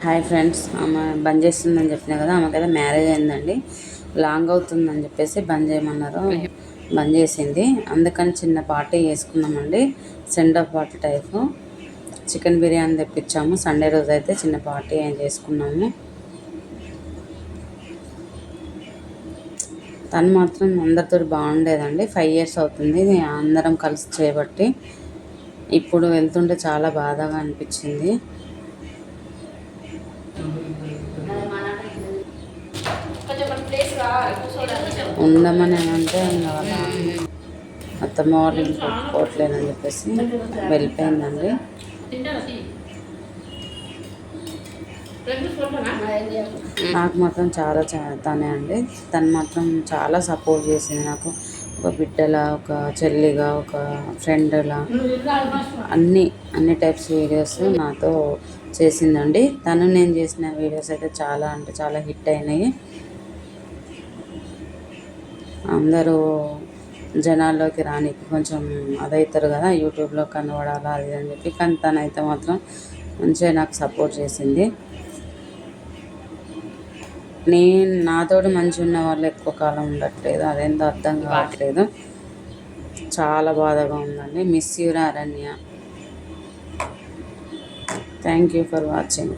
Hi friends, ఆమె బంద్ చేస్తుందని చెప్పినా కదా, ఆమెకైతే మ్యారేజ్ అయిందండి. లాంగ్ అవుతుందని చెప్పేసి బంద్ చేయమన్నారు. బంద్ చేసింది. అందుకని చిన్న పార్టీ చేసుకున్నామండి. Send off party type chicken biryani తెప్పించాము. సండే రోజు అయితే చిన్న పార్టీ ఏం చేసుకున్నాము. తను మాత్రం అందరితో బాగుండేదండి. 5 years అవుతుంది అందరం కలిసి చేయబట్టి. ఇప్పుడు వెళ్తుంటే చాలా బాధగా అనిపించింది. ఉండమని అంటే వాళ్ళ అత్తమ్మ వాళ్ళు ఒప్పుకోవట్లేదని చెప్పేసి వెళ్ళిపోయిందండి. నాకు మాత్రం చాలా తనే అండి. తను మాత్రం చాలా సపోర్ట్ చేసింది నాకు. ఒక బిడ్డలా, ఒక చెల్లిగా, ఒక ఫ్రెండ్లా, అన్ని టైప్స్ వీడియోస్ నాతో చేసిందండి. తను నేను చేసిన వీడియోస్ అయితే చాలా అంటే చాలా హిట్ అయినాయి. అందరూ జనాల్లోకి రానికి కొంచెం అదవుతారు కదా, యూట్యూబ్లో కనబడాలా అది అని చెప్పి. కానీ తనైతే మాత్రం మంచిగా నాకు సపోర్ట్ చేసింది. నాతోటి మంచిగా ఉన్న వాళ్ళు ఎక్కువ కాలం ఉండట్లేదు. అదేందో అర్థం కావట్లేదు. చాలా బాధగా ఉందండి. మిస్ యూ రా అరణ్య. Thank you for watching.